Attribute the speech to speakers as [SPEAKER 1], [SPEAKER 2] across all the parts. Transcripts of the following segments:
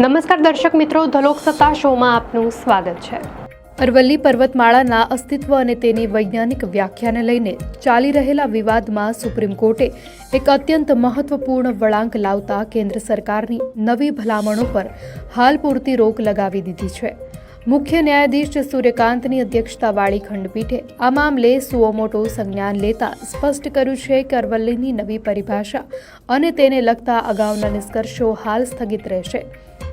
[SPEAKER 1] નમસ્કાર દર્શક મિત્રો, ધ લોકસત્તા શોમાં આપનું સ્વાગત છે।
[SPEAKER 2] અરવલ્લી પર્વતમાળાના અસ્તિત્વ અને તેની વૈજ્ઞાનિક વ્યાખ્યાને લઈને ચાલી રહેલા વિવાદમાં સુપ્રીમ કોર્ટે એક અત્યંત મહત્વપૂર્ણ વળાંક લાવતા કેન્દ્ર સરકારની નવી ભલામણો પર હાલ પૂરતી રોક લગાવી દીધી છે। મુખ્ય ન્યાયાધીશ સૂર્યકાંતની અધ્યક્ષતાવાળી ખંડપીઠે આ મામલે સુઓમોટો સંજ્ઞાન લેતા સ્પષ્ટ કર્યું છે કે અરવલ્લીની નવી પરિભાષા અને તેને લગતા અગાઉના નિષ્કર્ષો હાલ સ્થગિત રહેશે,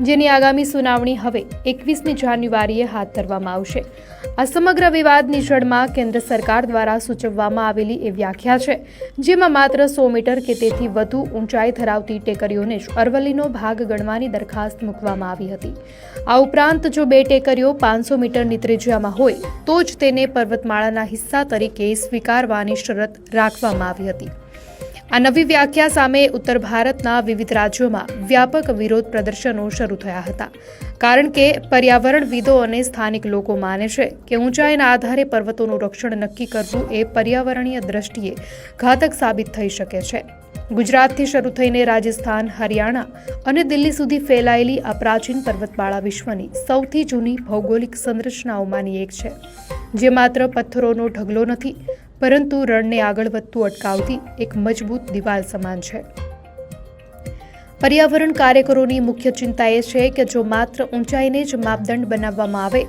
[SPEAKER 2] જેની આગામી સુનાવણી હવે 21મી જાન્યુઆરીએ હાથ ધરવામાં આવશે। આ સમગ્ર વિવાદની જડમાં કેન્દ્ર સરકાર દ્વારા સૂચવવામાં આવેલી એ વ્યાખ્યા છે, જેમાં માત્ર 100 મીટર કે તેથી વધુ ઊંચાઈ ધરાવતી ટેકરીઓને જ અરવલ્લીનો ભાગ ગણવાની દરખાસ્ત મૂકવામાં આવી હતી। આ ઉપરાંત જો 2 ટેકરીઓ 500 મીટરની ત્રિજ્યામાં હોય તો જ તેને પર્વતમાળાના હિસ્સા તરીકે સ્વીકારવાની શરત રાખવામાં આવી હતી। આ નવી વ્યાખ્યા સામે ઉત્તર ભારતના વિવિધ રાજ્યોમાં વ્યાપક વિરોધ પ્રદર્શનો શરૂ થયા હતા, કારણ કે પર્યાવરણવિદો અને સ્થાનિક લોકો માને છે કે ઊંચાઈના આધારે પર્વતોનું રક્ષણ નક્કી કરવું એ પર્યાવરણીય દ્રષ્ટિએ ઘાતક સાબિત થઈ શકે છે। ગુજરાતથી શરૂ થઈને રાજસ્થાન, હરિયાણા અને દિલ્હી સુધી ફેલાયેલી આ પ્રાચીન પર્વતમાળા વિશ્વની સૌથી જૂની ભૌગોલિક સંરચનાઓમાંની એક છે, જે માત્ર પથ્થરોનો ઢગલો નથી, પરંતુ રણને આગળ વધતું અટકાવતી એક મજબૂત દિવાલ સમાન છે। પર્યાવરણ કાર્યકરોની મુખ્ય ચિંતા એ છે કે જો માત્ર ઊંચાઈને જ માપદંડ બનાવવામાં આવે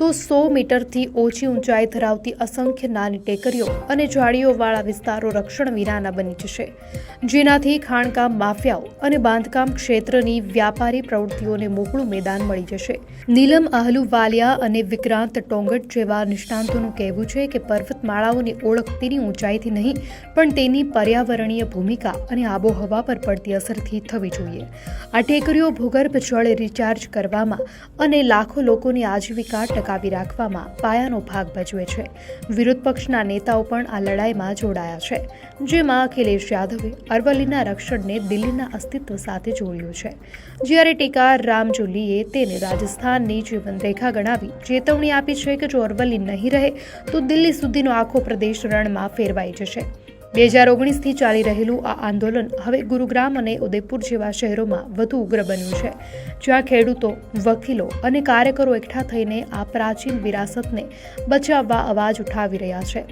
[SPEAKER 2] તો 100 મીટરથી ઓછી ઊંચાઈ ધરાવતી અસંખ્ય નાની ટેકરીઓ અને ઝાડીઓવાળા વિસ્તારો રક્ષણ વિનાના બની જશે, જેનાથી ખાણકામ માફિયાઓ અને બાંધકામ ક્ષેત્રની વ્યાપારી પ્રવૃત્તિઓને મોકળું મેદાન મળી જશે। નીલમ આહલુવાલિયા અને વિક્રાંત ટોંગટ જેવા નિષ્ણાંતોનું કહેવું છે કે પર્વતમાળાઓની ઓળખ તેની ઊંચાઈથી નહીં, પણ તેની પર્યાવરણીય ભૂમિકા અને આબોહવા પર પડતી અસરથી થવી જોઈએ। આ ટેકરીઓ ભૂગર્ભ જળ રિચાર્જ કરવામાં અને લાખો લોકોની આજીવિકા ટકાવી રાખવામાં પાયાનો ભાગ ભજવે છે। વિરોધ પક્ષના નેતાઓ પણ આ લડાઈમાં જોડાયા છે, જેમાં અખિલેશ યાદવે અરવલ્લીના રક્ષણને દિલ્હીના અસ્તિત્વ સાથે જોડ્યું છે, જ્યારે ટીકાર રામજુલીએ તેને રાજસ્થાનની જીવનરેખા ગણાવી ચેતવણી આપી છે કે જો અરવલ્લી નહીં રહે તો દિલ્હી સુધીનો આખો પ્રદેશ રણમાં ફેરવાઈ જશે। 2019થી ચાલી રહેલું આ આંદોલન હવે ગુરુગ્રામ અને ઉદયપુર જેવા શહેરોમાં વધુ ઉગ્ર બન્યું છે, જ્યાં ખેડૂતો, વકીલો અને કાર્યકરો એકઠા થઈને આ પ્રાચીન વિરાસતને બચાવવા અવાજ ઉઠાવી રહ્યા છે।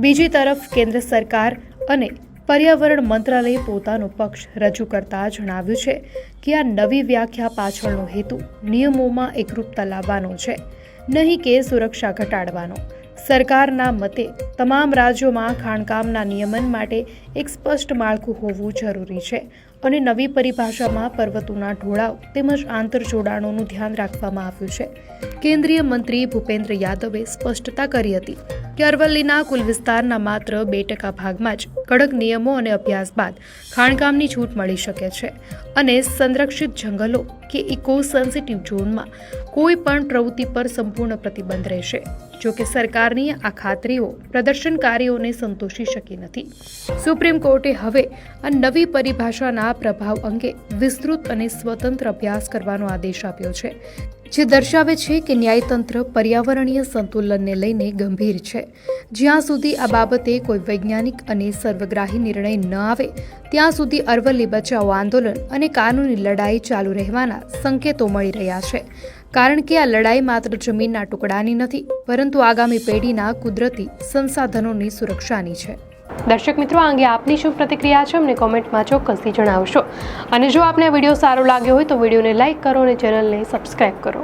[SPEAKER 2] બીજી તરફ કેન્દ્ર સરકાર અને પર્યાવરણ મંત્રાલયે પોતાનો પક્ષ રજૂ કરતા જણાવ્યું છે કે આ નવી વ્યાખ્યા પાછળનો હેતુ નિયમોમાં એકરૂપતા લાવવાનો છે, નહીં કે સુરક્ષા ઘટાડવાનો। સરકારના મતે તમામ રાજ્યોમાં ખાણકામના નિયમન માટે એક સ્પષ્ટ માળખું હોવું જરૂરી છે અને નવી પરિભાષામાં પર્વતોના ઢોળાવ તેમજ આંતરજોડાણોનું ધ્યાન રાખવામાં આવ્યું છે। કેન્દ્રીય મંત્રી ભૂપેન્દ્ર યાદવે સ્પષ્ટતા કરી હતી કે અરવલ્લીના કુલ વિસ્તારના માત્ર 2% ભાગમાં જ કડક નિયમો અને અભ્યાસ બાદ ખાણકામની છૂટ મળી શકે છે અને સંરક્ષિત જંગલો કે ઇકો સેન્સિટિવ ઝોનમાં કોઈ પણ પ્રવૃત્તિ પર સંપૂર્ણ પ્રતિબંધ રહેશે। જો કે સરકારની આ ખાતરીઓ પ્રદર્શનકારીઓને સંતોષી શકી નથી। સુપ્રીમ કોર્ટે હવે આ નવી પરિભાષાના પ્રભાવ અંગે વિસ્તૃત અને સ્વતંત્ર અભ્યાસ કરવાનો આદેશ આપ્યો છે, જે દર્શાવે છે કે ન્યાયતંત્ર પર્યાવરણીય સંતુલનને લઈને ગંભીર છે। જ્યાં સુધી આ બાબતે કોઈ વૈજ્ઞાનિક અને સર્વગ્રાહી નિર્ણય ન આવે ત્યાં સુધી અરવલ્લી બચાવો આંદોલન અને કાનૂની લડાઈ ચાલુ રહેવાના સંકેતો મળી રહ્યા છે, કારણ કે આ લડાઈ માત્ર જમીનના ટુકડાની નથી, પરંતુ આગામી પેઢીના કુદરતી સંસાધનોની સુરક્ષાની છે।
[SPEAKER 1] દર્શક મિત્રો, આ અંગે આપની શું પ્રતિક્રિયા છે અમને કોમેન્ટમાં ચોક્કસથી જણાવશો, અને જો આપને આ વિડીયો સારો લાગ્યો હોય તો વિડીયોને લાઇક કરો અને ચેનલને સબસ્ક્રાઇબ કરો।